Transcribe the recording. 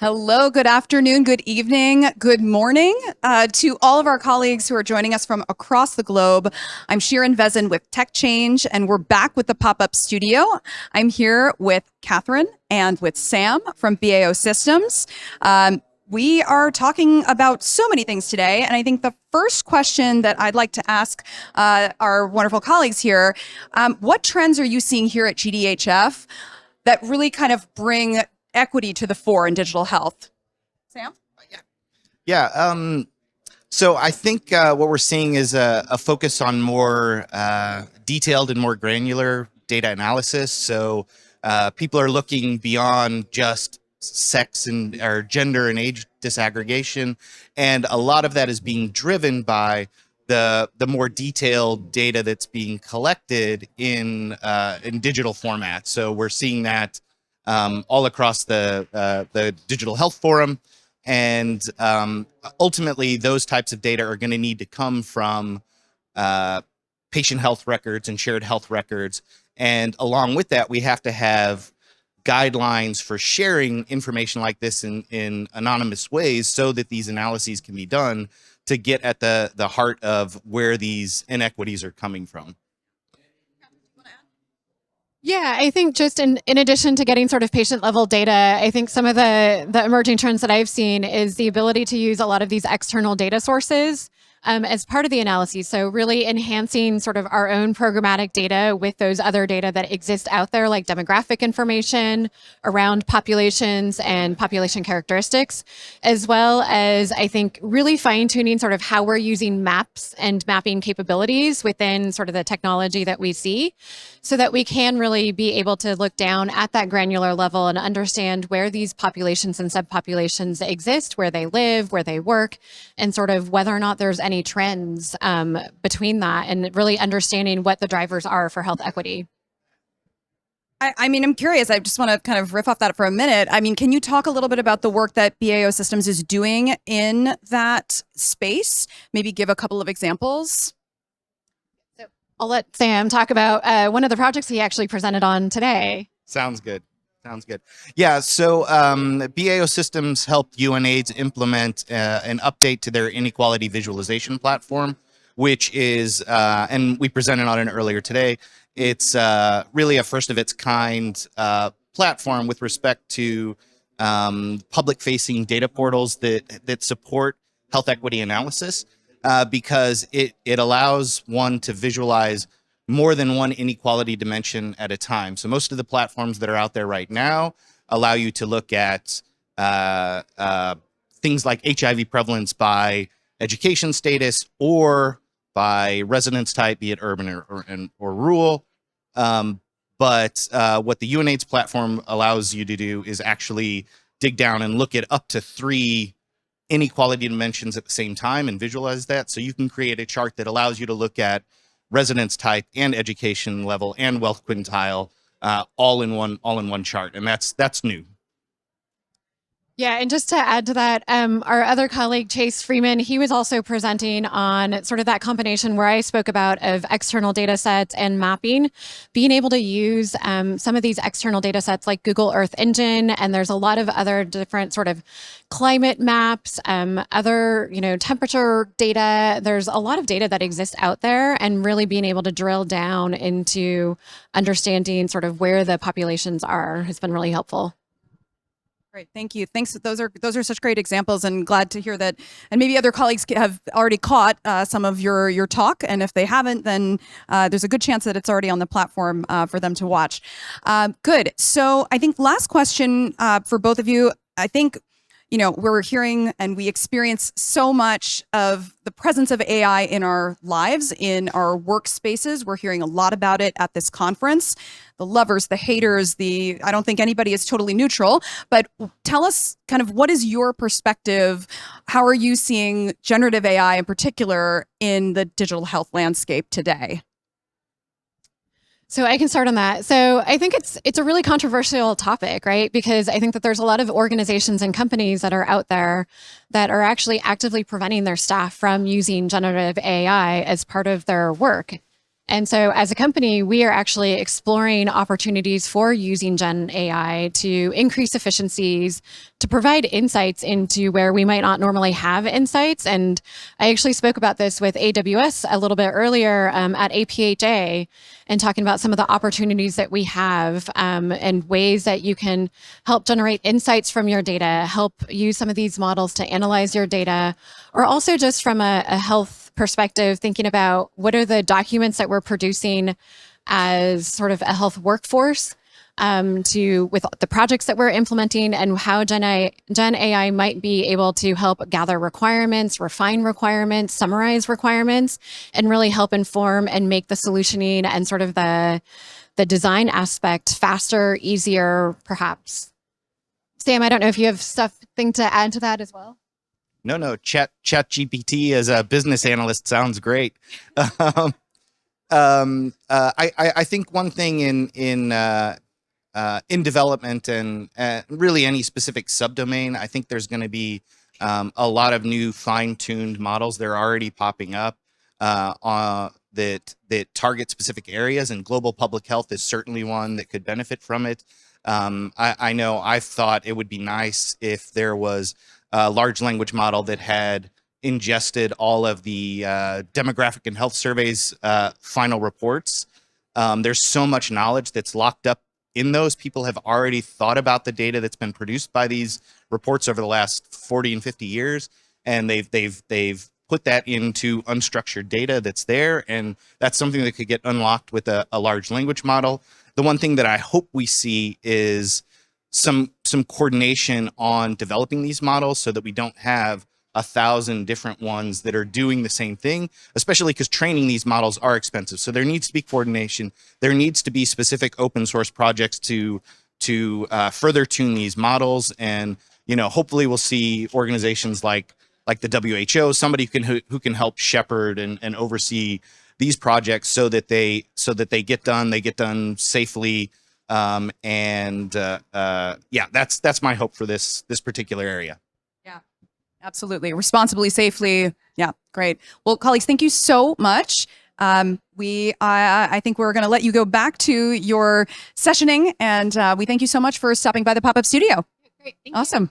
Hello, good afternoon, good evening, good morning to all of our colleagues who are joining us from across the globe. I'm Shirin Vezin with Tech Change, and we're back with the pop-up studio. I'm here with Katherine and with Sam from BAO Systems. We are talking about so many things today, and I think the first question that I'd like to ask our wonderful colleagues here, what trends are you seeing here at GDHF that really kind of bring equity to the fore in digital health? Sam? Yeah. So I think what we're seeing is a focus on more detailed and more granular data analysis. So people are looking beyond just sex and or gender and age disaggregation, and a lot of that is being driven by the more detailed data that's being collected in digital format. So we're seeing that all across the Digital Health Forum. And ultimately, those types of data are going to need to come from patient health records and shared health records. And along with that, we have to have guidelines for sharing information like this in anonymous ways so that these analyses can be done to get at the heart of where these inequities are coming from. Yeah, I think just in addition to getting sort of patient level data, I think some of the emerging trends that I've seen is the ability to use a lot of these external data sources as part of the analyses. So really enhancing sort of our own programmatic data with those other data that exist out there, like demographic information around populations and population characteristics, as well as I think really fine tuning sort of how we're using maps and mapping capabilities within sort of the technology that we see, so that we can really be able to look down at that granular level and understand where these populations and subpopulations exist, where they live, where they work, and sort of whether or not there's any trends between that, and really understanding what the drivers are for health equity. I mean, I'm curious. I just want to kind of riff off that for a minute. I mean, can you talk a little bit about the work that BAO Systems is doing in that space? Maybe give a couple of examples. I'll let Sam talk about one of the projects he actually presented on today. Sounds good. Sounds good. Yeah, so BAO Systems helped UNAIDS implement an update to their inequality visualization platform, which is, and we presented on it earlier today, it's really a first of its kind platform with respect to public-facing data portals that support health equity analysis. Because it allows one to visualize more than one inequality dimension at a time. So most of the platforms that are out there right now allow you to look at things like HIV prevalence by education status or by residence type, be it urban or rural. But what the UNAIDS platform allows you to do is actually dig down and look at up to 3 inequality dimensions at the same time and visualize that. So you can create a chart that allows you to look at residence type and education level and wealth quintile all in one chart. And that's new. Yeah, and just to add to that, our other colleague, Chase Freeman, he was also presenting on sort of that combination where I spoke about of external data sets and mapping, being able to use some of these external data sets like Google Earth Engine, and there's a lot of other different sort of climate maps, other, temperature data. There's a lot of data that exists out there, and really being able to drill down into understanding sort of where the populations are has been really helpful. Great, thank you. Thanks. Those are such great examples, and glad to hear that. And maybe other colleagues have already caught some of your talk, and if they haven't, then there's a good chance that it's already on the platform for them to watch. Good. So I think last question for both of you. I think we're hearing and we experience so much of the presence of AI in our lives, in our workspaces. We're hearing a lot about it at this conference. The lovers, the haters, I don't think anybody is totally neutral, but tell us kind of what is your perspective? How are you seeing generative AI in particular in the digital health landscape today? So I can start on that. So I think it's a really controversial topic, right? Because I think that there's a lot of organizations and companies that are out there that are actually actively preventing their staff from using generative AI as part of their work. And so as a company, we are actually exploring opportunities for using Gen AI to increase efficiencies, to provide insights into where we might not normally have insights. And I actually spoke about this with AWS a little bit earlier at APHA, and talking about some of the opportunities that we have and ways that you can help generate insights from your data, help use some of these models to analyze your data, or also just from a health perspective, thinking about what are the documents that we're producing as sort of a health workforce with the projects that we're implementing, and how Gen AI might be able to help gather requirements, refine requirements, summarize requirements, and really help inform and make the solutioning and sort of the design aspect faster, easier, perhaps. Sam, I don't know if you have something to add to that as well. No, Chat GPT as a business analyst sounds great. I think one thing in development and really any specific subdomain, I think there's going to be a lot of new fine-tuned models. They're already popping up that target specific areas, and global public health is certainly one that could benefit from it. I know I've thought it would be nice if there was a large language model that had ingested all of the demographic and health surveys final reports. There's so much knowledge that's locked up in those. People have already thought about the data that's been produced by these reports over the last 40 and 50 years, and they've put that into unstructured data that's there, and that's something that could get unlocked with a large language model. The one thing that I hope we see is some coordination on developing these models, so that we don't have 1,000 different ones that are doing the same thing, especially because training these models are expensive. So there needs to be coordination. There needs to be specific open source projects to further tune these models. And, hopefully we'll see organizations like the WHO, somebody who can help shepherd and oversee these projects so that they get done safely. Yeah, that's my hope for this particular area. Absolutely. Responsibly, safely. Yeah, great. Well, colleagues, thank you so much. I think we're going to let you go back to your sessioning, and we thank you so much for stopping by the pop-up studio. Great. Thank you. Awesome.